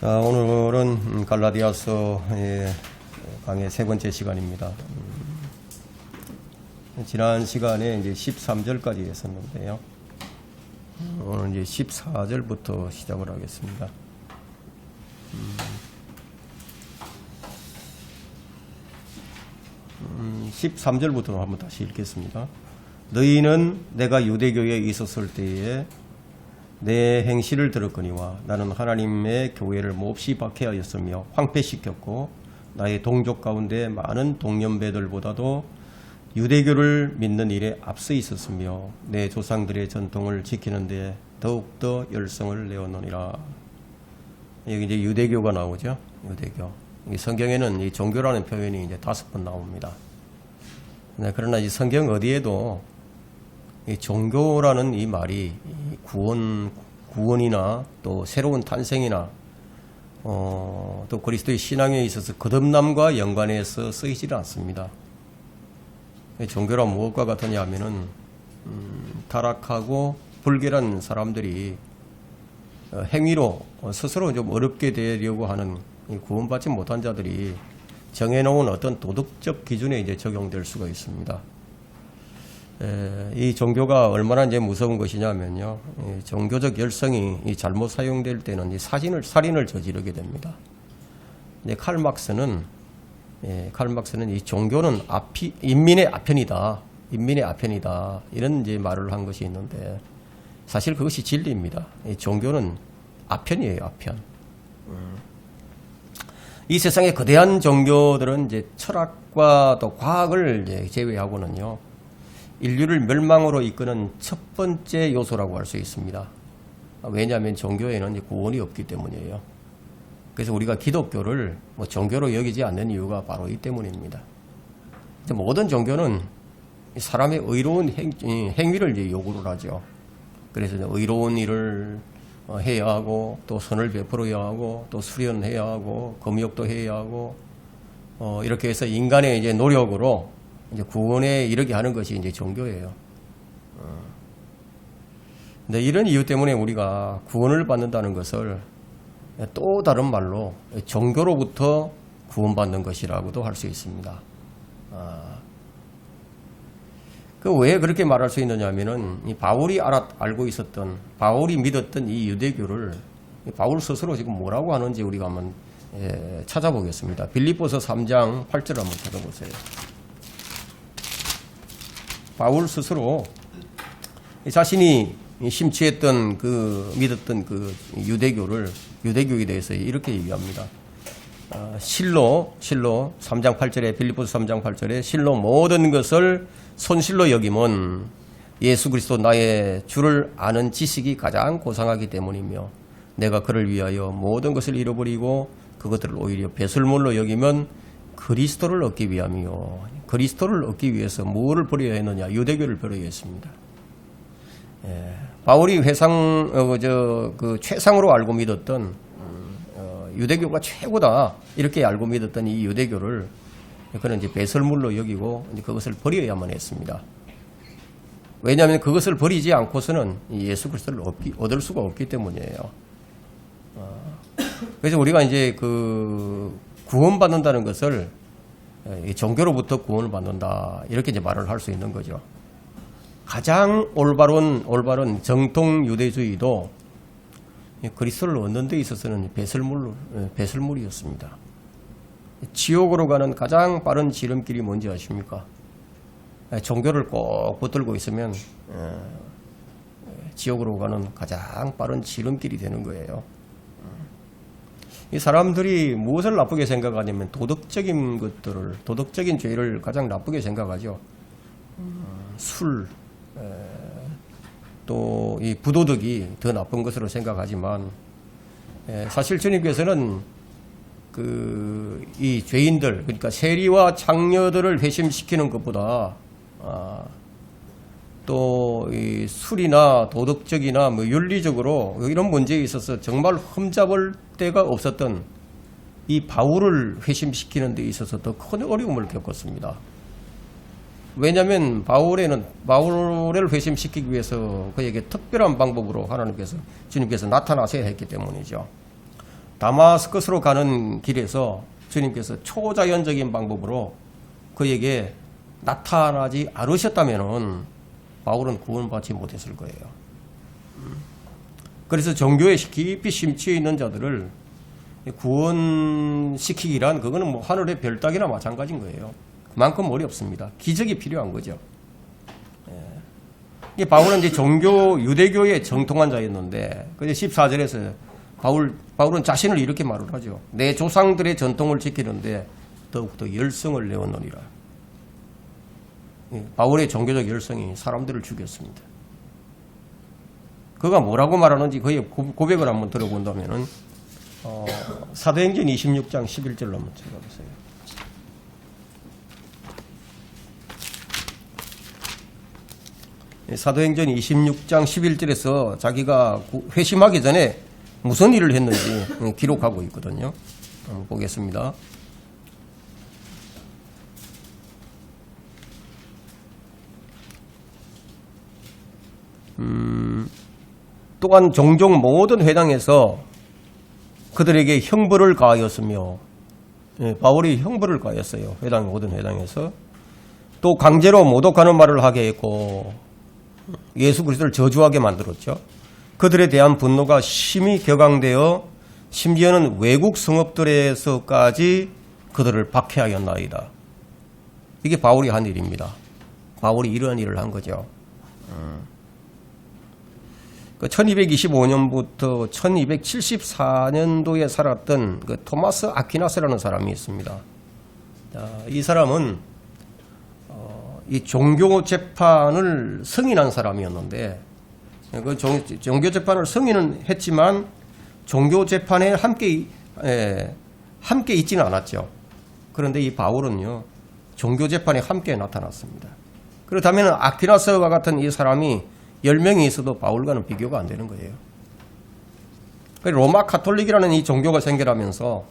자, 오늘은 갈라디아서 강의 세 번째 시간입니다. 지난 시간에 이제 13절까지 했었는데요. 오늘 이제 14절부터 시작을 하겠습니다. 13절부터 한번 다시 읽겠습니다. 너희는 내가 유대교에 있었을 때에 내 행실을 들었거니와 나는 하나님의 교회를 몹시 박해하였으며 황폐시켰고 나의 동족 가운데 많은 동년배들보다도 유대교를 믿는 일에 앞서 있었으며 내 조상들의 전통을 지키는 데 더욱더 열성을 내었느니라. 여기 이제 유대교가 나오죠. 유대교. 성경에는 이 종교라는 표현이 이제 5번 나옵니다. 그러나 이 성경 어디에도 이 종교라는 이 말이 구원이나 또 새로운 탄생이나 또 그리스도의 신앙에 있어서 거듭남과 연관해서 쓰이지는 않습니다. 종교란 무엇과 같으냐 하면은 타락하고 불결한 사람들이 행위로 스스로 좀 어렵게 되려고 하는 구원받지 못한 자들이 정해놓은 어떤 도덕적 기준에 이제 적용될 수가 있습니다. 이 종교가 얼마나 이제 무서운 것이냐면요. 종교적 열성이 잘못 사용될 때는 살인을 저지르게 됩니다. 칼 막스는 이 종교는 인민의 아편이다. 인민의 아편이다. 이런 이제 말을 한 것이 있는데 사실 그것이 진리입니다. 이 종교는 아편이에요, 아편. 이 세상의 거대한 종교들은 이제 철학과 또 과학을 이제 제외하고는요. 인류를 멸망으로 이끄는 첫 번째 요소라고 할 수 있습니다. 왜냐하면 종교에는 구원이 없기 때문이에요. 그래서 우리가 기독교를 종교로 여기지 않는 이유가 바로 이 때문입니다. 모든 종교는 사람의 의로운 행위를 이제 요구를 하죠. 그래서 의로운 일을 해야 하고 또 선을 베풀어야 하고 또 수련해야 하고 검역도 해야 하고 이렇게 해서 인간의 이제 노력으로 이제 구원에 이르게 하는 것이 이제 종교예요. 근데 이런 이유 때문에 우리가 구원을 받는다는 것을 또 다른 말로 종교로부터 구원받는 것이라고도 할 수 있습니다. 왜 그렇게 말할 수 있느냐 하면은 바울이 알고 있었던, 바울이 믿었던 이 유대교를 바울 스스로 지금 뭐라고 하는지 우리가 한번 찾아보겠습니다. 빌립보서 3장 8절 한번 찾아보세요. 바울 스스로 자신이 심취했던 믿었던 유대교에 대해서 이렇게 얘기합니다. 실로 3장 8절에 빌립보서 3장 8절에 실로 모든 것을 손실로 여김은 예수 그리스도 나의 주를 아는 지식이 가장 고상하기 때문이며 내가 그를 위하여 모든 것을 잃어버리고 그것들을 오히려 배설물로 여기면 그리스도를 얻기 위함이요. 그리스도를 얻기 위해서 무엇을 버려야 했느냐? 유대교를 버려야 했습니다. 바울이 최상으로 알고 믿었던 유대교가 최고다 이렇게 알고 믿었던 이 유대교를 그는 이제 배설물로 여기고 이제 그것을 버려야만 했습니다. 왜냐하면 그것을 버리지 않고서는 예수 그리스도를 얻을 수가 없기 때문이에요. 그래서 우리가 이제 구원받는다는 것을 종교로부터 구원을 받는다 이렇게 이제 말을 할 수 있는 거죠. 가장 올바른 정통 유대주의도 그리스도를 얻는 데 있어서는 배설물이었습니다. 지옥으로 가는 가장 빠른 지름길이 뭔지 아십니까? 종교를 꼭 붙들고 있으면 지옥으로 가는 가장 빠른 지름길이 되는 거예요. 이 사람들이 무엇을 나쁘게 생각하냐면 도덕적인 죄를 가장 나쁘게 생각하죠. 술, 또 이 부도덕이 더 나쁜 것으로 생각하지만 사실 주님께서는 이 죄인들, 그러니까 세리와 창녀들을 회심시키는 것보다 또 이 술이나 도덕적이나 윤리적으로 이런 문제에 있어서 정말 흠잡을 데가 없었던 이 바울을 회심시키는 데 있어서 더 큰 어려움을 겪었습니다. 왜냐하면 바울을 회심시키기 위해서 그에게 특별한 방법으로 주님께서 나타나셔야 했기 때문이죠. 다마스커스로 가는 길에서 주님께서 초자연적인 방법으로 그에게 나타나지 않으셨다면은 바울은 구원받지 못했을 거예요. 그래서 종교에 깊이 심취해 있는 자들을 구원시키기란 그거는 뭐 하늘의 별 따기나 마찬가지인 거예요. 그만큼 어렵습니다. 기적이 필요한 거죠. 이 바울은 이제 유대교의 정통한 자였는데, 근데 14절에서 바울은 자신을 이렇게 말을 하죠. 내 조상들의 전통을 지키는데 더욱더 열성을 내었느니라. 바울의 종교적 열성이 사람들을 죽였습니다. 그가 뭐라고 말하는지 그의 고백을 한번 들어본다면은, 사도행전 26장 11절로 한번 찾아보세요. 사도행전 26장 11절에서 자기가 회심하기 전에 무슨 일을 했는지 기록하고 있거든요. 한번 보겠습니다. 또한 종종 모든 회당에서 그들에게 형벌을 가하였으며, 바울이 형벌을 가했어요. 모든 회당에서. 또 강제로 모독하는 말을 하게 했고 예수 그리스도를 저주하게 만들었죠. 그들에 대한 분노가 심히 격앙되어 심지어는 외국 성읍들에서까지 그들을 박해하였나이다. 이게 바울이 한 일입니다. 바울이 이러한 일을 한 거죠. 1225년부터 1274년도에 살았던 그 토마스 아퀴나스라는 사람이 있습니다. 이 사람은 이 종교 재판을 승인한 사람이었는데, 그 종교 재판을 승인은 했지만 종교 재판에 함께 있지는 않았죠. 그런데 이 바울은요, 종교 재판에 함께 나타났습니다. 그렇다면 아퀴나스와 같은 이 사람이 10명이 있어도 바울과는 비교가 안 되는 거예요. 로마 카톨릭이라는 이 종교가 생겨나면서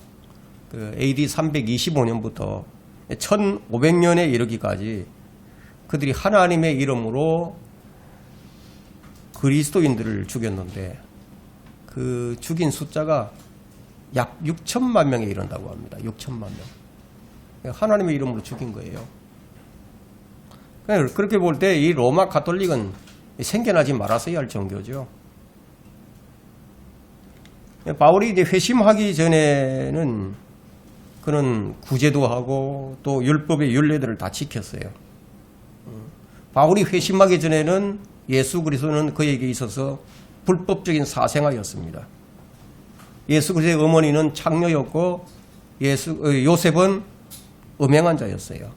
그 AD 325년부터 1500년에 이르기까지 그들이 하나님의 이름으로 그리스도인들을 죽였는데, 그 죽인 숫자가 약 6천만 명에 이른다고 합니다. 6천만 명. 하나님의 이름으로 죽인 거예요. 그렇게 볼 때 이 로마 가톨릭은 생겨나지 말았어야 할 종교죠. 바울이 이제 회심하기 전에는 그는 구제도 하고 또 율법의 율례들을 다 지켰어요. 바울이 회심하기 전에는 예수 그리스도는 그에게 있어서 불법적인 사생아였습니다. 예수 그리스도의 어머니는 창녀였고 요셉은 음행한 자였어요.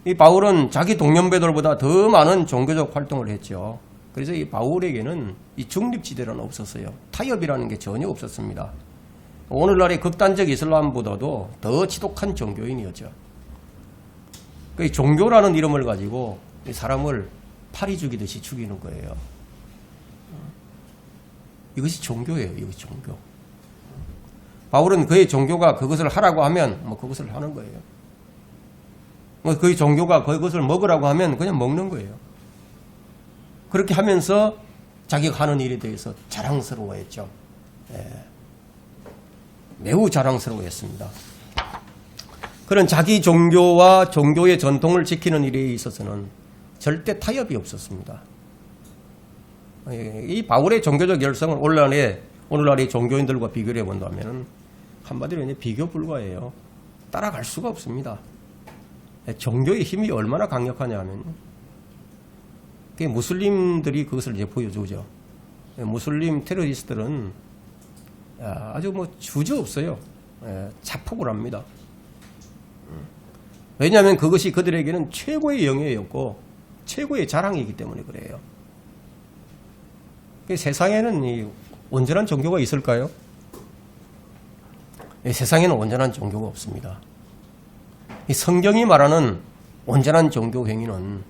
이 바울은 자기 동년배들보다 더 많은 종교적 활동을 했죠. 그래서 이 바울에게는 이 중립지대는 없었어요. 타협이라는 게 전혀 없었습니다. 오늘날의 극단적 이슬람보다도 더 지독한 종교인이었죠. 그 종교라는 이름을 가지고 이 사람을 파리 죽이듯이 죽이는 거예요. 이것이 종교예요. 이것이 종교. 바울은 그의 종교가 그것을 하라고 하면 뭐 그것을 하는 거예요. 그의 종교가 그것을 먹으라고 하면 그냥 먹는 거예요. 그렇게 하면서 자기가 하는 일에 대해서 자랑스러워했죠. 매우 자랑스러워했습니다. 그런 자기 종교와 종교의 전통을 지키는 일에 있어서는 절대 타협이 없었습니다. 이 바울의 종교적 열성을 오늘날의 종교인들과 비교를 해본다면 한마디로 이제 비교 불가예요. 따라갈 수가 없습니다. 종교의 힘이 얼마나 강력하냐면 무슬림들이 그것을 이제 보여주죠. 무슬림 테러리스트들은 아주 뭐 주저없어요. 자폭을 합니다. 왜냐하면 그것이 그들에게는 최고의 영예였고 최고의 자랑이기 때문에 그래요. 세상에는 이 온전한 종교가 있을까요? 세상에는 온전한 종교가 없습니다. 이 성경이 말하는 온전한 종교 행위는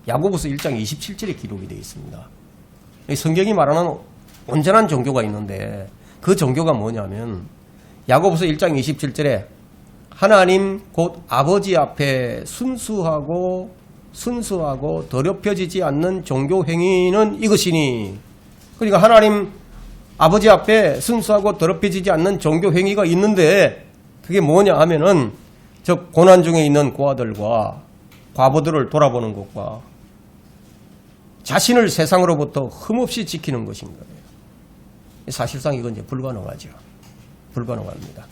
야고보서 1장 27절에 기록이 되어 있습니다. 이 성경이 말하는 온전한 종교가 있는데 그 종교가 뭐냐면 야고보서 1장 27절에 하나님 곧 아버지 앞에 순수하고 더럽혀지지 않는 종교 행위는 이것이니, 그러니까 하나님 아버지 앞에 순수하고 더럽혀지지 않는 종교 행위가 있는데 그게 뭐냐 하면은 저 고난 중에 있는 고아들과 과부들을 돌아보는 것과 자신을 세상으로부터 흠없이 지키는 것인 거예요. 사실상 이건 이제 불가능하죠. 불가능합니다.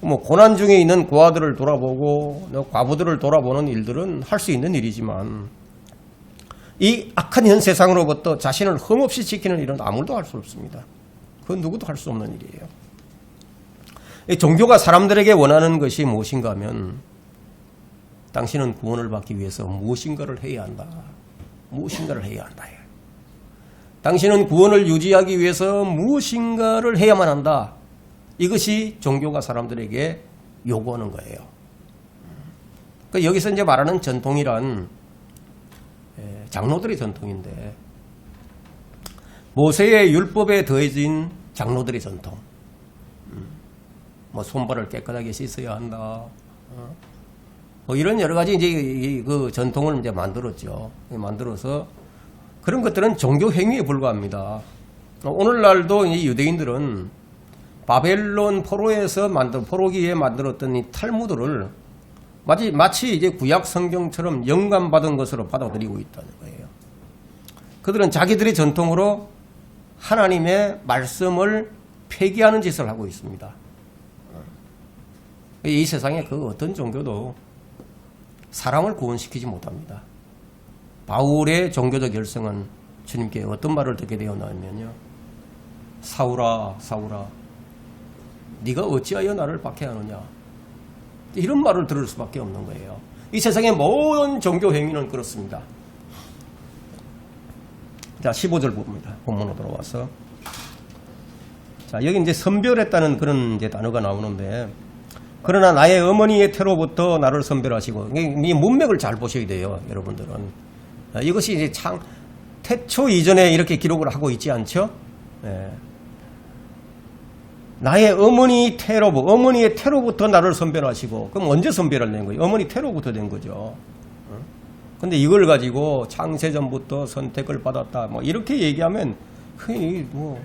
뭐 고난 중에 있는 고아들을 돌아보고 과부들을 돌아보는 일들은 할 수 있는 일이지만 이 악한 현 세상으로부터 자신을 흠없이 지키는 일은 아무도 할 수 없습니다. 그건 누구도 할 수 없는 일이에요. 이 종교가 사람들에게 원하는 것이 무엇인가 하면 당신은 구원을 받기 위해서 무엇인가를 해야 한다. 무엇인가를 해야 한다. 당신은 구원을 유지하기 위해서 무엇인가를 해야만 한다. 이것이 종교가 사람들에게 요구하는 거예요. 그러니까 여기서 이제 말하는 전통이란 장로들의 전통인데 모세의 율법에 더해진 장로들의 전통. 뭐 손발을 깨끗하게 씻어야 한다. 뭐 이런 여러 가지 이제 그 전통을 이제 만들었죠. 만들어서 그런 것들은 종교 행위에 불과합니다. 오늘날도 이 유대인들은 바벨론 포로에서 포로기에 만들었던 이 탈무드를 마치 이제 구약 성경처럼 영감받은 것으로 받아들이고 있다는 거예요. 그들은 자기들의 전통으로 하나님의 말씀을 폐기하는 짓을 하고 있습니다. 이 세상에 그 어떤 종교도 사람을 구원시키지 못합니다. 바울의 종교적 열성은 주님께 어떤 말을 듣게 되었냐면요. 사울아, 사울아, 네가 어찌하여 나를 박해하느냐. 이런 말을 들을 수밖에 없는 거예요. 이 세상의 모든 종교 행위는 그렇습니다. 자, 15절 봅니다. 본문으로 돌아와서. 자, 여기 이제 선별했다는 그런 이제 단어가 나오는데, 그러나 나의 어머니의 태로부터 나를 선별하시고, 이 문맥을 잘 보셔야 돼요, 여러분들은. 이것이 이제 태초 이전에 이렇게 기록을 하고 있지 않죠? 네. 나의 어머니의 태로부터 나를 선별하시고, 그럼 언제 선별을 낸 거예요? 어머니 태로부터 된 거죠. 근데 이걸 가지고 창세전부터 선택을 받았다, 뭐, 이렇게 얘기하면, 그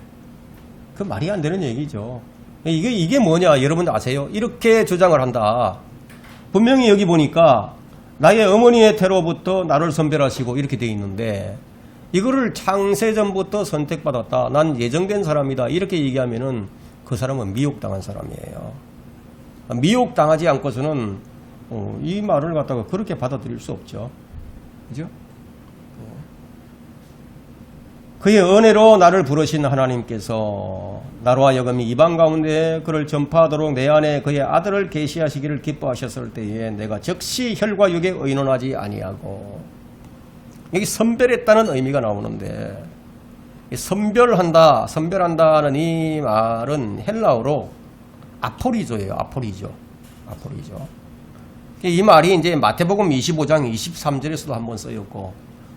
말이 안 되는 얘기죠. 이게 뭐냐, 여러분들 아세요? 이렇게 주장을 한다. 분명히 여기 보니까, 나의 어머니의 태로부터 나를 선별하시고, 이렇게 돼 있는데, 이거를 창세전부터 선택받았다. 난 예정된 사람이다. 이렇게 얘기하면은, 그 사람은 미혹당한 사람이에요. 미혹당하지 않고서는 이 말을 갖다가 그렇게 받아들일 수 없죠. 그죠? 그의 은혜로 나를 부르신 하나님께서 나로 하여금 이방 가운데 그를 전파하도록 내 안에 그의 아들을 계시하시기를 기뻐하셨을 때에 내가 즉시 혈과 육에 의논하지 아니하고, 여기 선별했다는 의미가 나오는데, 선별한다는 이 말은 헬라어로 아포리조예요. 아포리조. 이 말이 이제 마태복음 25장 23절에서도 한번 쓰였고,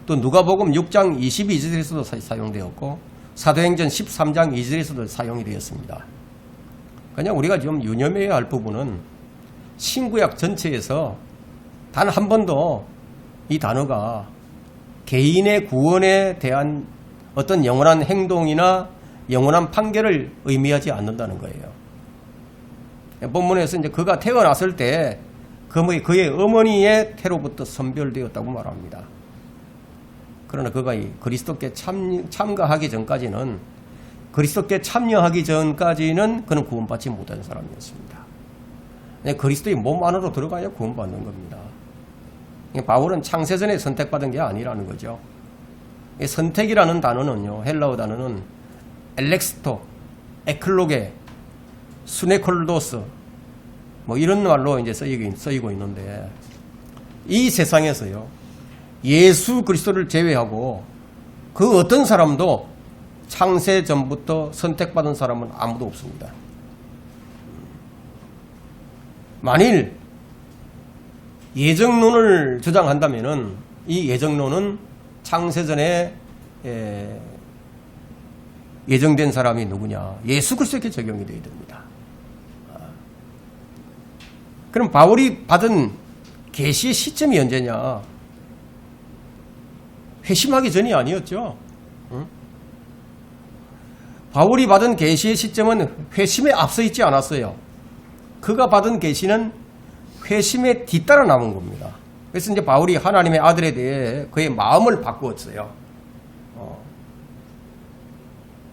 또 누가복음 6장 22절에서도 사용되었고, 사도행전 13장 2절에서도 사용이 되었습니다. 그냥 우리가 좀 유념해야 할 부분은 신구약 전체에서 단 한 번도 이 단어가 개인의 구원에 대한 어떤 영원한 행동이나 영원한 판결을 의미하지 않는다는 거예요. 본문에서 이제 그가 태어났을 때 그의 어머니의 태로부터 선별되었다고 말합니다. 그러나 그가 그리스도께 참여하기 전까지는 그는 구원받지 못한 사람이었습니다. 그리스도의 몸 안으로 들어가야 구원받는 겁니다. 바울은 창세전에 선택받은 게 아니라는 거죠. 선택이라는 단어는요, 헬라어 단어는 엘렉스토, 에클로게, 수네콜도스, 뭐 이런 말로 이제 쓰이고 있는데, 이 세상에서요, 예수 그리스도를 제외하고 그 어떤 사람도 창세 전부터 선택받은 사람은 아무도 없습니다. 만일 예정론을 주장한다면은 이 예정론은 창세전에 예정된 사람이 누구냐? 예수 그리스도에게 적용이 되어야 됩니다. 그럼 바울이 받은 계시의 시점이 언제냐? 회심하기 전이 아니었죠. 바울이 받은 계시의 시점은 회심에 앞서 있지 않았어요. 그가 받은 계시는 회심에 뒤따라 남은 겁니다. 그래서 이제 바울이 하나님의 아들에 대해 그의 마음을 바꾸었어요.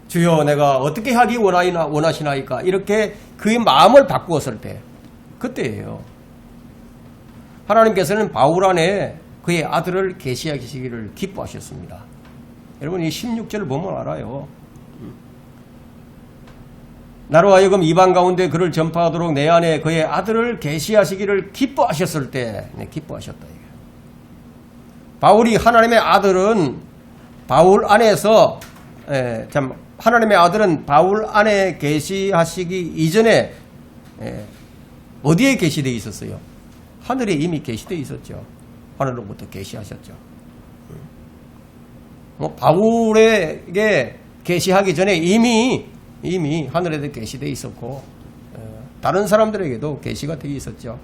주여 내가 어떻게 하기 원하시나이까 이렇게 그의 마음을 바꾸었을 때 그때예요. 하나님께서는 바울 안에 그의 아들을 계시하시기를 기뻐하셨습니다. 여러분 이 16절을 보면 알아요. 나로 하여금 이방 가운데 그를 전파하도록 내 안에 그의 아들을 계시하시기를 기뻐하셨을 때 기뻐하셨다. 바울이 하나님의 아들은 바울 안에서 하나님의 아들은 바울 안에 계시하시기 이전에 어디에 계시되어 있었어요? 하늘에 이미 계시되어 있었죠. 하늘로부터 계시하셨죠. 바울에게 계시하기 전에 이미 하늘에도 계시되어 있었고 다른 사람들에게도 계시가 되어 있었죠.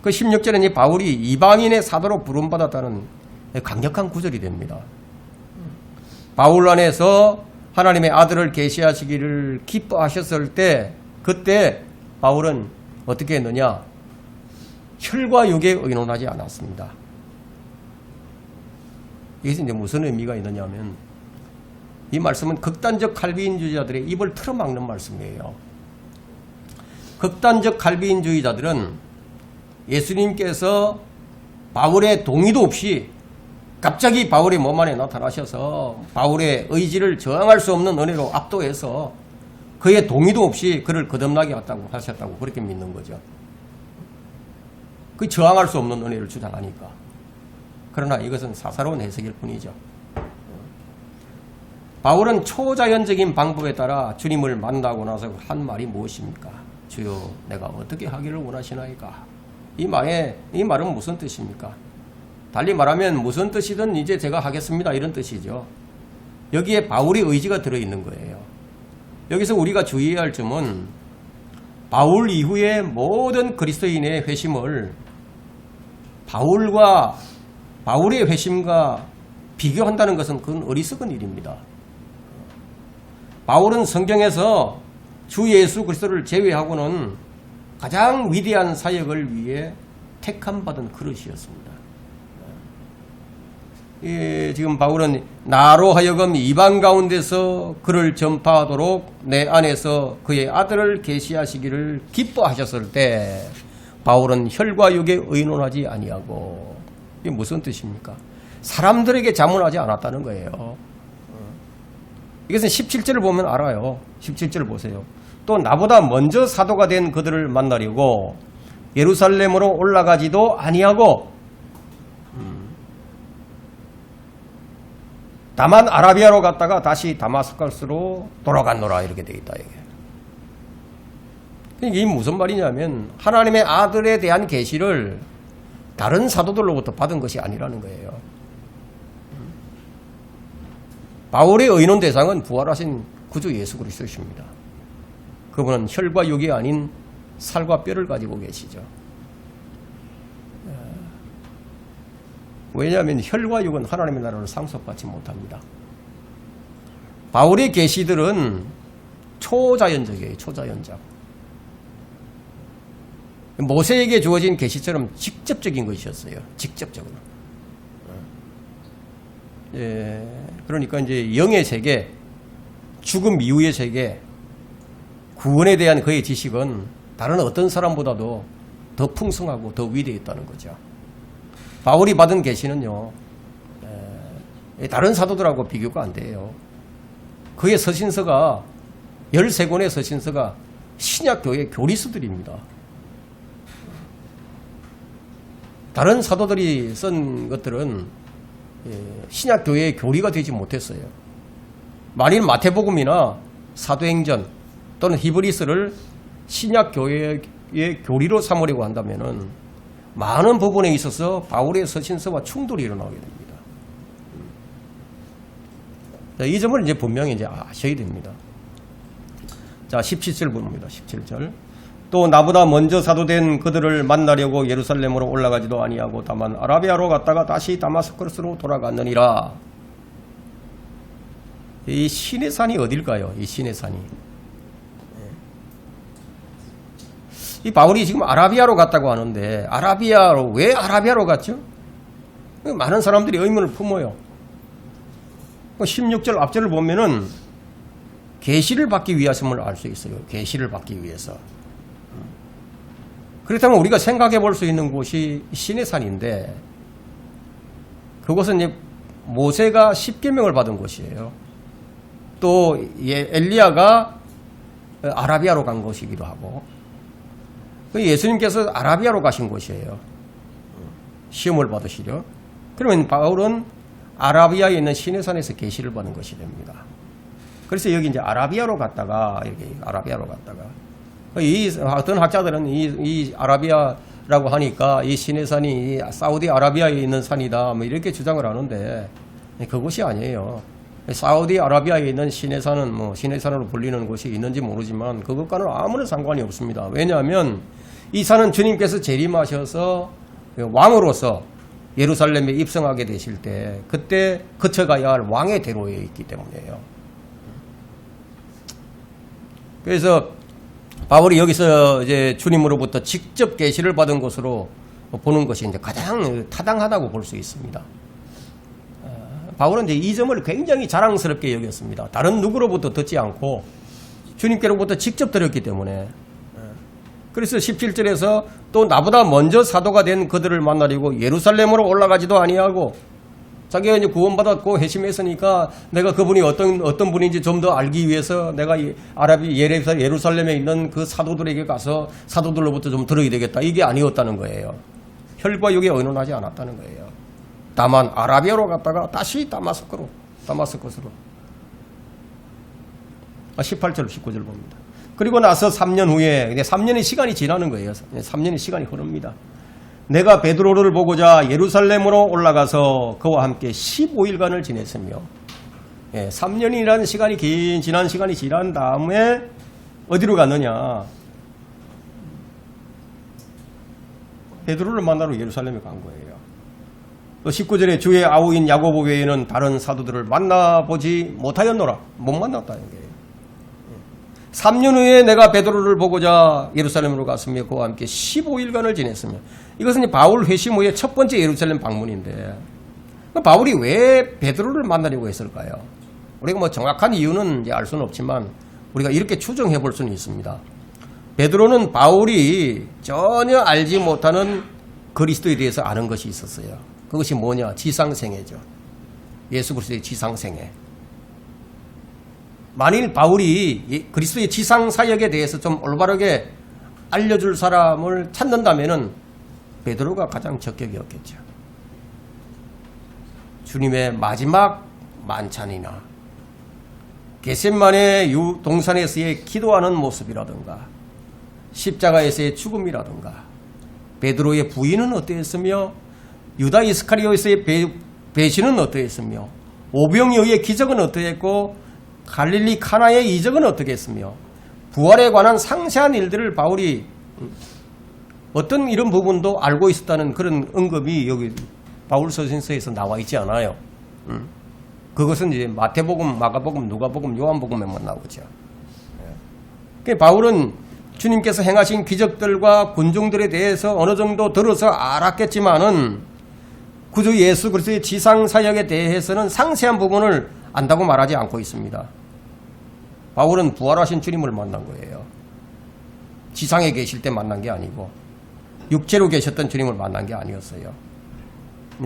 그 16절에 바울이 이방인의 사도로 부름받았다는 강력한 구절이 됩니다. 바울 안에서 하나님의 아들을 계시하시기를 기뻐하셨을 때 그때 바울은 어떻게 했느냐? 혈과 육에 의논하지 않았습니다. 이것이 이제 무슨 의미가 있느냐면 이 말씀은 극단적 칼빈주의자들의 입을 틀어막는 말씀이에요. 극단적 칼빈주의자들은 예수님께서 바울의 동의도 없이 갑자기 바울의 몸 안에 나타나셔서 바울의 의지를 저항할 수 없는 은혜로 압도해서 그의 동의도 없이 그를 거듭나게 하셨다고 그렇게 믿는 거죠. 그 저항할 수 없는 은혜를 주장하니까. 그러나 이것은 사사로운 해석일 뿐이죠. 바울은 초자연적인 방법에 따라 주님을 만나고 나서 한 말이 무엇입니까? 주여 내가 어떻게 하기를 원하시나이까? 이 말은 무슨 뜻입니까? 달리 말하면 무슨 뜻이든 이제 제가 하겠습니다 이런 뜻이죠. 여기에 바울의 의지가 들어있는 거예요. 여기서 우리가 주의해야 할 점은 바울 이후의 모든 그리스도인의 회심을 바울의 회심과 비교한다는 것은 그건 어리석은 일입니다. 바울은 성경에서 주 예수 그리스도를 제외하고는 가장 위대한 사역을 위해 택함받은 그릇이었습니다. 지금 바울은 나로 하여금 이방 가운데서 그를 전파하도록 내 안에서 그의 아들을 계시하시기를 기뻐하셨을 때 바울은 혈과 육에 의논하지 아니하고 이게 무슨 뜻입니까? 사람들에게 자문하지 않았다는 거예요. 이것은 17절을 보면 알아요. 17절을 보세요. 또 나보다 먼저 사도가 된 그들을 만나려고 예루살렘으로 올라가지도 아니하고 다만 아라비아로 갔다가 다시 다마스커스로 돌아갔노라 이렇게 되어 있다. 이게 무슨 말이냐면 하나님의 아들에 대한 계시를 다른 사도들로부터 받은 것이 아니라는 거예요. 바울의 의논 대상은 부활하신 구주 예수 그리스도십니다. 그분은 혈과 육이 아닌 살과 뼈를 가지고 계시죠. 왜냐하면 혈과 육은 하나님의 나라를 상속받지 못합니다. 바울의 계시들은 초자연적이에요. 초자연적. 모세에게 주어진 계시처럼 직접적인 것이었어요. 직접적으로. 그러니까 이제 영의 세계, 죽음 이후의 세계, 구원에 대한 그의 지식은 다른 어떤 사람보다도 더 풍성하고 더 위대했다는 거죠. 바울이 받은 계시는요, 다른 사도들하고 비교가 안 돼요. 그의 서신서가 13권의 서신서가 신약교회 교리서들입니다. 다른 사도들이 쓴 것들은 신약교회의 교리가 되지 못했어요. 만일 마태복음이나 사도행전 또는 히브리서를 신약교회의 교리로 삼으려고 한다면은 많은 부분에 있어서 바울의 서신서와 충돌이 일어나게 됩니다. 자, 이 점을 이제 분명히 이제 아셔야 됩니다. 자, 17절 봅니다. 17절. 또 나보다 먼저 사도된 그들을 만나려고 예루살렘으로 올라가지도 아니하고 다만 아라비아로 갔다가 다시 다마스커스로 돌아갔느니라. 이 신의 산이 어딜까요? 이 신의 산이. 이 바울이 지금 아라비아로 갔다고 하는데 왜 아라비아로 갔죠? 많은 사람들이 의문을 품어요. 16절 앞절을 보면은 계시를 받기 위해서를 알 수 있어요. 계시를 받기 위해서. 그렇다면 우리가 생각해 볼 수 있는 곳이 신의 산인데 그곳은 이제 모세가 십계명을 받은 곳이에요. 또 엘리야가 아라비아로 간 곳이기도 하고 예수님께서 아라비아로 가신 곳이에요. 시험을 받으시려. 그러면 바울은 아라비아에 있는 시내산에서 계시를 받은 것이 됩니다. 그래서 여기 이제 아라비아로 갔다가 어떤 학자들은 이 아라비아라고 하니까 이 시내산이 사우디 아라비아에 있는 산이다 뭐 이렇게 주장을 하는데 그것이 아니에요. 사우디 아라비아에 있는 시내산은 뭐 시내산으로 불리는 곳이 있는지 모르지만 그것과는 아무런 상관이 없습니다. 왜냐하면 이 산은 주님께서 재림하셔서 왕으로서 예루살렘에 입성하게 되실 때 그때 거쳐가야 할 왕의 대로에 있기 때문이에요. 그래서 바울이 여기서 이제 주님으로부터 직접 계시를 받은 것으로 보는 것이 이제 가장 타당하다고 볼 수 있습니다. 바울은 이제 이 점을 굉장히 자랑스럽게 여겼습니다. 다른 누구로부터 듣지 않고 주님께로부터 직접 들었기 때문에. 그래서 17절에서 또 나보다 먼저 사도가 된 그들을 만나려고 예루살렘으로 올라가지도 아니하고 자기가 이제 구원받았고 회심했으니까 내가 그분이 어떤 분인지 좀 더 알기 위해서 내가 예루살렘에 있는 그 사도들에게 가서 사도들로부터 좀 들어야 되겠다. 이게 아니었다는 거예요. 혈과 육에 의논하지 않았다는 거예요. 다만 아라비아로 갔다가 다시 다마스커스로 18절 19절 봅니다. 그리고 나서 3년 후에 3년의 시간이 지나는 거예요. 3년의 시간이 흐릅니다. 내가 베드로를 보고자 예루살렘으로 올라가서 그와 함께 15일간을 지냈으며 3년이라는 시간이 지난 시간이 지난 다음에 어디로 갔느냐? 베드로를 만나러 예루살렘에 간 거예요. 또 19절에 주의 아우인 야고보 외에는 다른 사도들을 만나보지 못하였노라. 못 만났다는 거예요. 3년 후에 내가 베드로를 보고자 예루살렘으로 갔으며 그와 함께 15일간을 지냈으며 이것은 바울 회심 후에 첫 번째 예루살렘 방문인데 바울이 왜 베드로를 만나려고 했을까요? 우리가 뭐 정확한 이유는 알 수는 없지만 우리가 이렇게 추정해 볼 수는 있습니다. 베드로는 바울이 전혀 알지 못하는 그리스도에 대해서 아는 것이 있었어요. 그것이 뭐냐? 지상생애죠. 예수 그리스도의 지상생애. 만일 바울이 그리스도의 지상사역에 대해서 좀 올바르게 알려줄 사람을 찾는다면 베드로가 가장 적격이었겠죠. 주님의 마지막 만찬이나 겟세마네 동산에서의 기도하는 모습이라든가 십자가에서의 죽음이라든가 베드로의 부인은 어떠했으며 유다 이스카리오에서의 배신은 어떠했으며 오병이어의 기적은 어떠했고 갈릴리 카나의 이적은 어떻게 했으며 부활에 관한 상세한 일들을 바울이 어떤 이런 부분도 알고 있었다는 그런 언급이 여기 바울서신서에서 나와 있지 않아요. 그것은 이제 마태복음, 마가복음, 누가복음, 요한복음에만 나오죠. 바울은 주님께서 행하신 기적들과 군중들에 대해서 어느 정도 들어서 알았겠지만은 구주 예수 그리스도의 지상사역에 대해서는 상세한 부분을 안다고 말하지 않고 있습니다. 바울은 부활하신 주님을 만난 거예요. 지상에 계실 때 만난 게 아니고 육체로 계셨던 주님을 만난 게 아니었어요.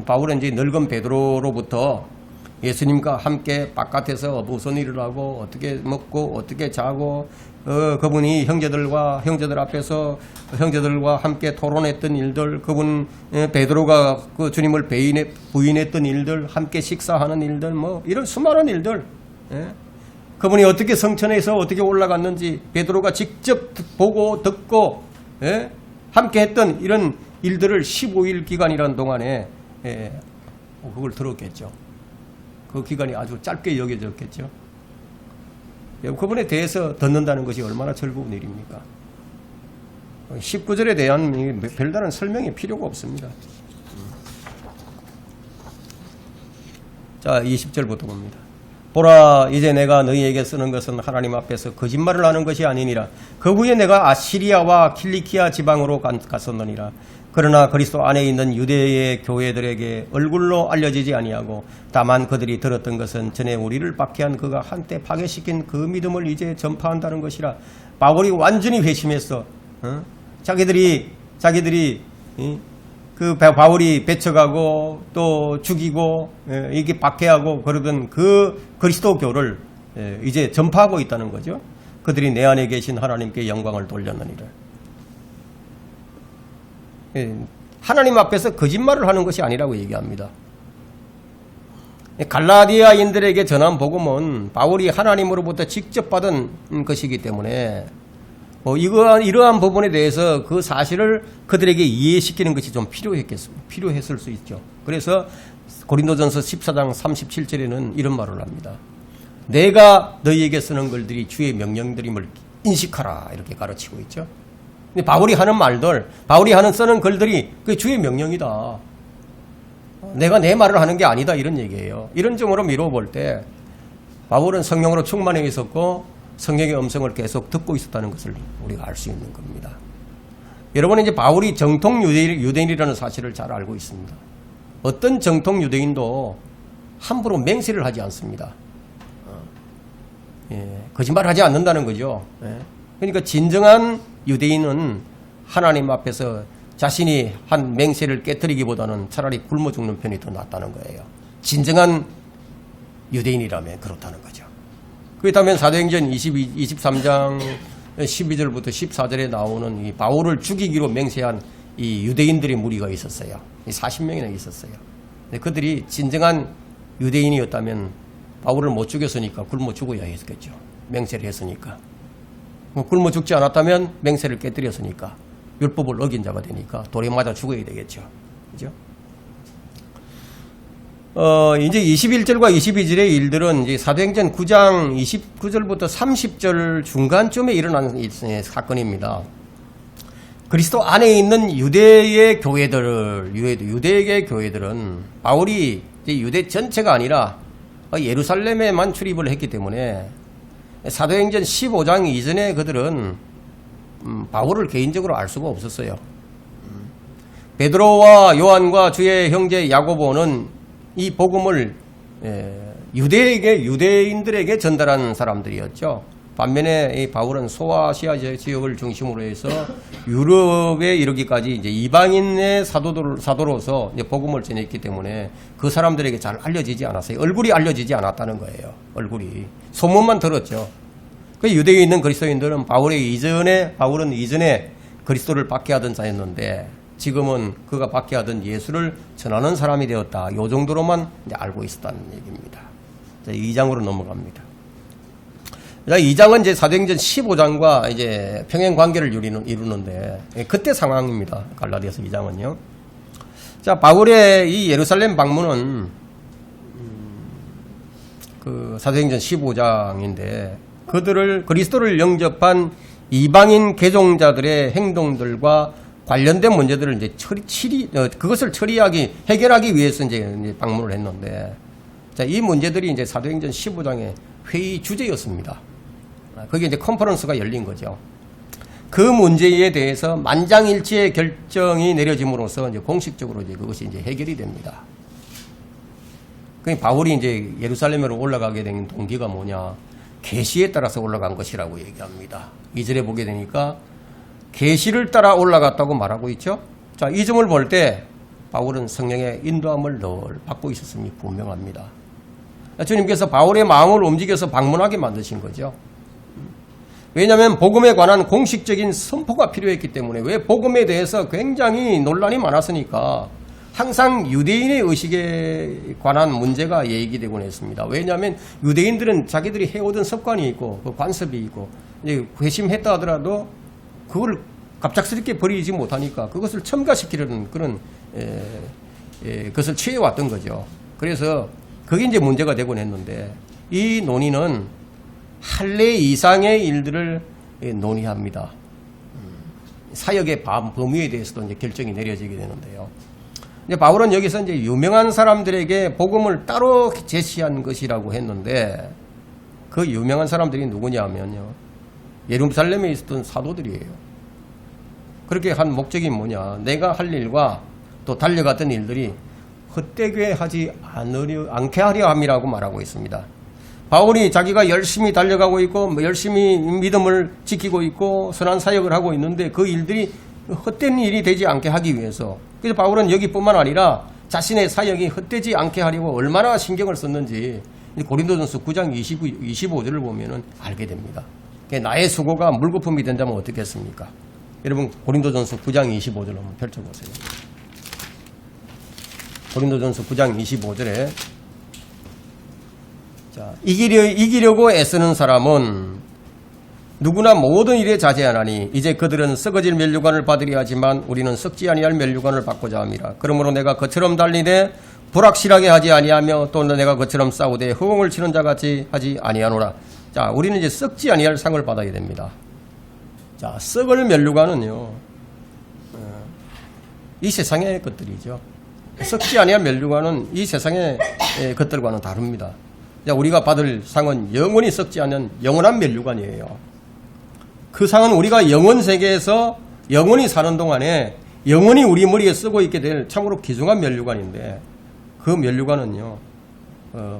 바울은 이제 늙은 베드로로부터 예수님과 함께 바깥에서 무슨 일을 하고 어떻게 먹고 어떻게 자고 그분이 형제들 앞에서 형제들과 함께 토론했던 일들, 그분 베드로가 그 주님을 부인했던 일들, 함께 식사하는 일들, 뭐 이런 수많은 일들, 그분이 어떻게 성천에서 어떻게 올라갔는지 베드로가 직접 보고 듣고 함께 했던 이런 일들을 15일 기간이라는 동안에 그걸 들었겠죠. 그 기간이 아주 짧게 여겨졌겠죠. 그분에 대해서 듣는다는 것이 얼마나 즐거운 일입니까? 19절에 대한 별다른 설명이 필요가 없습니다. 자, 20절부터 봅니다. 보라 이제 내가 너희에게 쓰는 것은 하나님 앞에서 거짓말을 하는 것이 아니니라. 그 후에 내가 아시리아와 킬리키아 지방으로 갔었느니라. 그러나 그리스도 안에 있는 유대의 교회들에게 얼굴로 알려지지 아니하고 다만 그들이 들었던 것은 전에 우리를 박해한 그가 한때 파괴시킨 그 믿음을 이제 전파한다는 것이라. 바울이 완전히 회심했어. 자기들이 그 바울이 배척하고 또 죽이고 이게 박해하고 그러던 그 그리스도교를 이제 전파하고 있다는 거죠. 그들이 내 안에 계신 하나님께 영광을 돌렸느니라. 하나님 앞에서 거짓말을 하는 것이 아니라고 얘기합니다. 갈라디아인들에게 전한 복음은 바울이 하나님으로부터 직접 받은 것이기 때문에 이러한 부분에 대해서 그 사실을 그들에게 이해시키는 것이 좀 필요했을 수 있죠. 그래서 고린도전서 14장 37절에는 이런 말을 합니다. 내가 너희에게 쓰는 글들이 주의 명령들임을 인식하라 이렇게 가르치고 있죠. 근데 바울이 하는 말들, 바울이 쓰는 글들이 그 주의 명령이다. 내가 내 말을 하는 게 아니다 이런 얘기예요. 이런 점으로 미뤄볼 때 바울은 성령으로 충만해 있었고 성령의 음성을 계속 듣고 있었다는 것을 우리가 알 수 있는 겁니다. 여러분은 이제 바울이 정통 유대인이라는 사실을 잘 알고 있습니다. 어떤 정통 유대인도 함부로 맹세를 하지 않습니다. 거짓말하지 않는다는 거죠. 그러니까 진정한 유대인은 하나님 앞에서 자신이 한 맹세를 깨뜨리기보다는 차라리 굶어 죽는 편이 더 낫다는 거예요. 진정한 유대인이라면 그렇다는 거죠. 그렇다면 사도행전 23장 12절부터 14절에 나오는 이 바울을 죽이기로 맹세한 이 유대인들의 무리가 있었어요. 40명이나 있었어요. 근데 그들이 진정한 유대인이었다면 바울을 못 죽였으니까 굶어 죽어야 했겠죠. 맹세를 했으니까. 굶어 죽지 않았다면 맹세를 깨뜨렸으니까 율법을 어긴 자가 되니까 돌에 맞아 죽어야 되겠죠. 그죠? 이제 21절과 22절의 일들은 이제 사도행전 9장 29절부터 30절 중간쯤에 일어난 사건입니다. 그리스도 안에 있는 유대의 교회들은 바울이 이제 유대 전체가 아니라 예루살렘에만 출입을 했기 때문에 사도행전 15장 이전에 그들은 바울을 개인적으로 알 수가 없었어요. 베드로와 요한과 주의 형제 야고보는 이 복음을 유대인들에게 전달한 사람들이었죠. 반면에 이 바울은 소아시아 지역을 중심으로 해서 유럽에 이르기까지 이제 이방인의 사도로서 이제 복음을 전했기 때문에 그 사람들에게 잘 알려지지 않았어요. 얼굴이 알려지지 않았다는 거예요. 얼굴이 소문만 들었죠. 그 유대에 있는 그리스도인들은 바울은 이전에 그리스도를 박해하던 자였는데 지금은 그가 박해하던 예수를 전하는 사람이 되었다. 요 정도로만 이제 알고 있었다는 얘기입니다. 자, 2장으로 넘어갑니다. 자, 2장은 이제 사도행전 15장과 이제 평행 관계를 이루는데 그때 상황입니다. 갈라디아서 2장은요. 자, 바울의 이 예루살렘 방문은 그 사도행전 15장인데 그리스도를 영접한 이방인 개종자들의 행동들과 관련된 문제들을 이제 그것을 해결하기 위해서 이제 방문을 했는데, 자, 이 문제들이 이제 사도행전 15장의 회의 주제였습니다. 거기에 이제 컨퍼런스가 열린 거죠. 그 문제에 대해서 만장일치의 결정이 내려짐으로써 이제 공식적으로 이제 그것이 이제 해결이 됩니다. 그러니까 바울이 이제 예루살렘으로 올라가게 된 동기가 뭐냐? 계시에 따라서 올라간 것이라고 얘기합니다. 2절에 보게 되니까 계시를 따라 올라갔다고 말하고 있죠. 자, 이 점을 볼 때 바울은 성령의 인도함을 늘 받고 있었음이 분명합니다. 주님께서 바울의 마음을 움직여서 방문하게 만드신 거죠. 왜냐하면 복음에 관한 공식적인 선포가 필요했기 때문에, 왜 복음에 대해서 굉장히 논란이 많았으니까 항상 유대인의 의식에 관한 문제가 얘기되곤 했습니다. 왜냐하면 유대인들은 자기들이 해오던 습관이 있고 그 관습이 있고 이제 회심했다 하더라도 그걸 갑작스럽게 버리지 못하니까 그것을 첨가시키려는 그런 그것을 취해왔던 거죠. 그래서 그게 이제 문제가 되곤 했는데, 이 논의는 할례 이상의 일들을 논의합니다. 사역의 범위에 대해서도 이제 결정이 내려지게 되는데요. 이제 바울은 여기서 이제 유명한 사람들에게 복음을 따로 제시한 것이라고 했는데 그 유명한 사람들이 누구냐면요. 예루살렘에 있었던 사도들이에요. 그렇게 한 목적이 뭐냐. 내가 할 일과 또 달려갔던 일들이 헛되게 하지 않게 하려 함이라고 말하고 있습니다. 바울이 자기가 열심히 달려가고 있고 열심히 믿음을 지키고 있고 선한 사역을 하고 있는데 그 일들이 헛된 일이 되지 않게 하기 위해서, 그래서 바울은 여기뿐만 아니라 자신의 사역이 헛되지 않게 하려고 얼마나 신경을 썼는지 고린도전서 9장 25절을 보면 알게 됩니다. 나의 수고가 물거품이 된다면 어떻겠습니까? 여러분 고린도전서 9장 25절 한번 펼쳐보세요. 고린도전서 9장 25절에 자, 이기려고 애쓰는 사람은 누구나 모든 일에 자제하나니 이제 그들은 썩어질 면류관을 받으려 하지만 우리는 썩지 아니할 면류관을 받고자 함이라. 그러므로 내가 그처럼 달리되 불확실하게 하지 아니하며 또 내가 그처럼 싸우되 허공을 치는 자같이 하지 아니하노라. 자, 우리는 이제 썩지 아니할 상을 받아야 됩니다. 자, 썩을 면류관은요, 이 세상의 것들이죠. 썩지 아니할 면류관은 이 세상의 것들과는 다릅니다. 자, 우리가 받을 상은 영원히 썩지 않는 영원한 면류관이에요. 그 상은 우리가 영원 세계에서 영원히 사는 동안에 영원히 우리 머리에 쓰고 있게 될 참으로 귀중한 면류관인데, 그 면류관은요,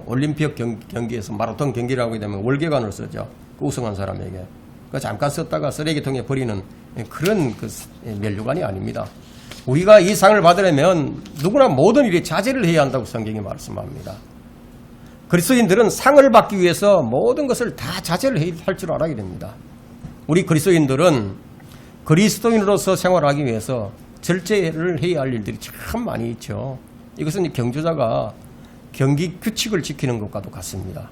올림픽 경기에서 마라톤 경기를 하게 되면 월계관을 쓰죠. 그 우승한 사람에게. 그 잠깐 썼다가 쓰레기통에 버리는 그런 그 면류관이 아닙니다. 우리가 이 상을 받으려면 누구나 모든 일에 자제를 해야 한다고 성경이 말씀합니다. 그리스도인들은 상을 받기 위해서 모든 것을 다 자제를 할 줄 알아야 됩니다. 우리 그리스도인들은 그리스도인으로서 생활하기 위해서 절제를 해야 할 일들이 참 많이 있죠. 이것은 경주자가 경기 규칙을 지키는 것과도 같습니다.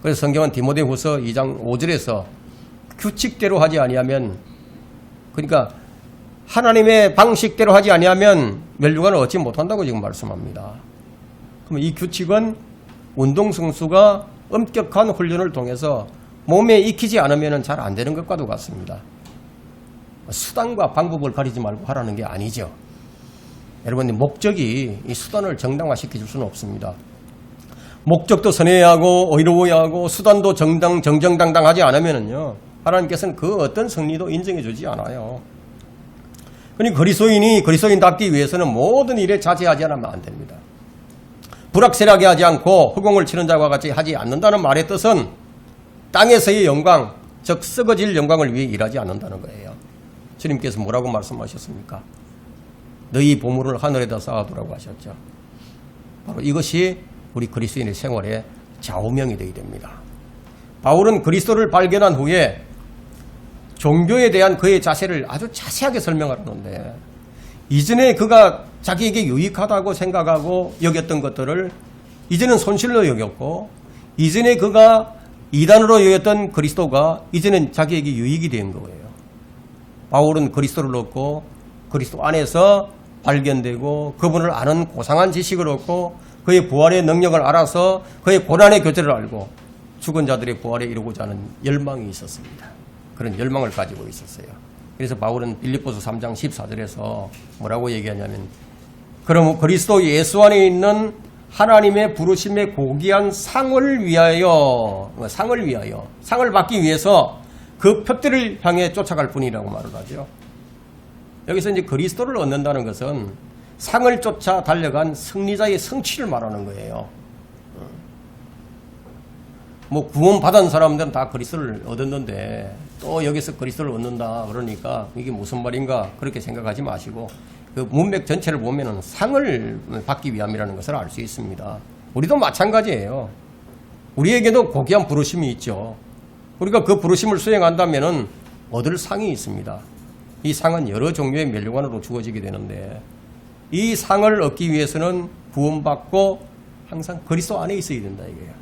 그래서 성경은 디모데후서 2장 5절에서 규칙대로 하지 아니하면, 그러니까 하나님의 방식대로 하지 아니하면 면류관을 얻지 못한다고 지금 말씀합니다. 그럼 이 규칙은 운동선수가 엄격한 훈련을 통해서 몸에 익히지 않으면 잘 안 되는 것과도 같습니다. 수단과 방법을 가리지 말고 하라는 게 아니죠. 여러분, 목적이 이 수단을 정당화시켜 줄 수는 없습니다. 목적도 선해야 하고 의로워야 하고 수단도 정정당당하지 않으면요, 하나님께서는 그 어떤 승리도 인정해 주지 않아요. 그러니 그리스도인답기 위해서는 모든 일에 자제하지 않으면 안 됩니다. 불확실하게 하지 않고 허공을 치는 자와 같이 하지 않는다는 말의 뜻은 땅에서의 영광, 즉 썩어질 영광을 위해 일하지 않는다는 거예요. 주님께서 뭐라고 말씀하셨습니까? 너희 보물을 하늘에다 쌓아두라고 하셨죠. 바로 이것이 우리 그리스도인의 생활의 좌우명이 되어야 됩니다. 바울은 그리스도를 발견한 후에 종교에 대한 그의 자세를 아주 자세하게 설명하는데, 이전에 그가 자기에게 유익하다고 생각하고 여겼던 것들을 이제는 손실로 여겼고, 이전에 그가 이단으로 여겼던 그리스도가 이제는 자기에게 유익이 된 거예요. 바울은 그리스도를 얻고 그리스도 안에서 발견되고 그분을 아는 고상한 지식을 얻고 그의 부활의 능력을 알아서 그의 고난의 교제를 알고 죽은 자들의 부활에 이루고자 하는 열망이 있었습니다. 그런 열망을 가지고 있었어요. 그래서 바울은 빌립보서 3장 14절에서 뭐라고 얘기하냐면, 그럼 그리스도 예수 안에 있는 하나님의 부르심의 고귀한 상을 위하여 상을 받기 위해서 그 표대를 향해 쫓아갈 뿐이라고 말을 하죠. 여기서 이제 그리스도를 얻는다는 것은 상을 쫓아 달려간 승리자의 성취를 말하는 거예요. 뭐 구원받은 사람들은 다 그리스도를 얻었는데 또 여기서 그리스도를 얻는다 그러니까 이게 무슨 말인가 그렇게 생각하지 마시고, 그 문맥 전체를 보면은 상을 받기 위함이라는 것을 알 수 있습니다. 우리도 마찬가지예요. 우리에게도 고귀한 부르심이 있죠. 우리가 그 부르심을 수행한다면은 얻을 상이 있습니다. 이 상은 여러 종류의 면류관으로 주어지게 되는데, 이 상을 얻기 위해서는 구원받고 항상 그리스도 안에 있어야 된다 이거예요.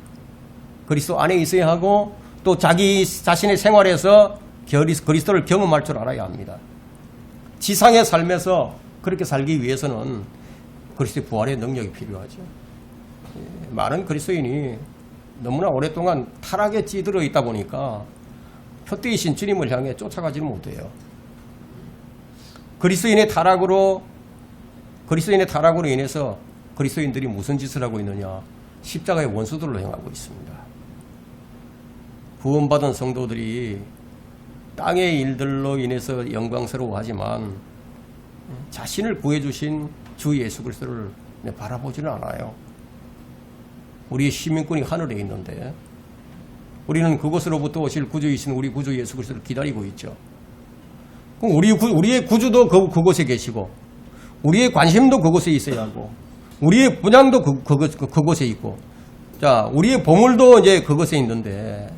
그리스도 안에 있어야 하고 또 자기 자신의 생활에서 그리스도를 경험할 줄 알아야 합니다. 지상의 삶에서 그렇게 살기 위해서는 그리스도의 부활의 능력이 필요하죠. 많은 그리스도인이 너무나 오랫동안 타락에 찌들어 있다 보니까 표대이신 주님을 향해 쫓아가지는 못해요. 그리스도인의 타락으로 그리스도인의 타락으로 인해서 그리스도인들이 무슨 짓을 하고 있느냐? 십자가의 원수들로 행하고 있습니다. 구원받은 성도들이 땅의 일들로 인해서 영광스러워하지만 자신을 구해주신 주 예수 그리스도를 바라보지는 않아요. 우리의 시민권이 하늘에 있는데 우리는 그곳으로부터 오실 구주이신 우리 구주 예수 그리스도를 기다리고 있죠. 그럼 우리의 구주도 그곳에 계시고 우리의 관심도 그곳에 있어야 하고 우리의 분양도 그곳에 있고 자 우리의 보물도 이제 그곳에 있는데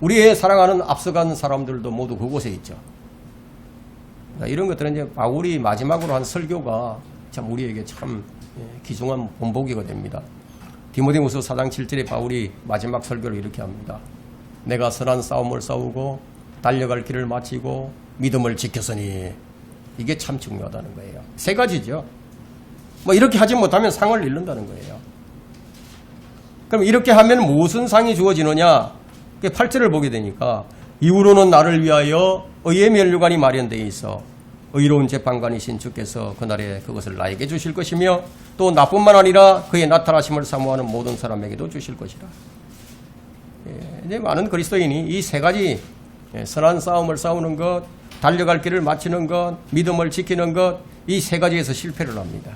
우리의 사랑하는 앞서간 사람들도 모두 그곳에 있죠. 이런 것들은 이제 바울이 마지막으로 한 설교가 참 우리에게 참 귀중한 본보기가 됩니다. 디모데후서 4장 7절에 바울이 마지막 설교를 이렇게 합니다. 내가 선한 싸움을 싸우고 달려갈 길을 마치고 믿음을 지켰으니 이게 참 중요하다는 거예요. 세 가지죠. 뭐 이렇게 하지 못하면 상을 잃는다는 거예요. 그럼 이렇게 하면 무슨 상이 주어지느냐? 8절을 보게 되니까 이후로는 나를 위하여 의의 면류관이 마련되어 있어 의로운 재판관이신 주께서 그날에 그것을 나에게 주실 것이며 또 나뿐만 아니라 그의 나타나심을 사모하는 모든 사람에게도 주실 것이라. 이제 많은 그리스도인이 이 세 가지 선한 싸움을 싸우는 것, 달려갈 길을 마치는 것, 믿음을 지키는 것, 이 세 가지에서 실패를 합니다.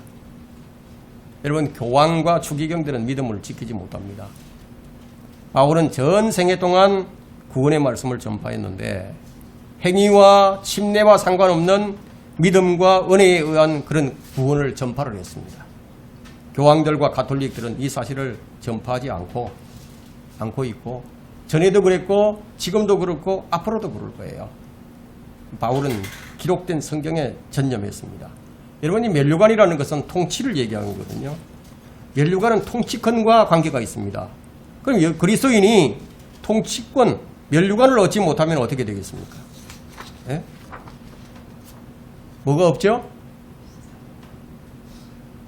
여러분 교황과 추기경들은 믿음을 지키지 못합니다. 바울은 전 생애 동안 구원의 말씀을 전파했는데 행위와 침례와 상관없는 믿음과 은혜에 의한 그런 구원을 전파를 했습니다. 교황들과 가톨릭들은 이 사실을 전파하지 않고 있고 전에도 그랬고 지금도 그렇고 앞으로도 그럴 거예요. 바울은 기록된 성경에 전념했습니다. 여러분 이 면류관이라는 것은 통치를 얘기하는 거거든요. 면류관은 통치권과 관계가 있습니다. 그럼 그리스도인이 통치권, 면류관을 얻지 못하면 어떻게 되겠습니까? 예? 뭐가 없죠?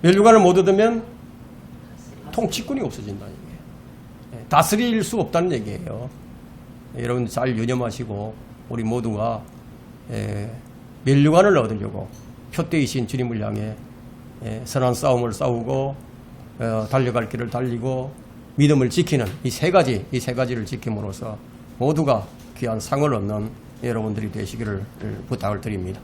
면류관을 못 얻으면 통치권이 없어진다는 얘기예요. 다스릴 수 없다는 얘기예요. 여러분 잘 유념하시고 우리 모두가 면류관을 얻으려고 표대이신 주님을 향해 선한 싸움을 싸우고 달려갈 길을 달리고 믿음을 지키는 이 세 가지를 지킴으로써 모두가 귀한 상을 얻는 여러분들이 되시기를 부탁을 드립니다.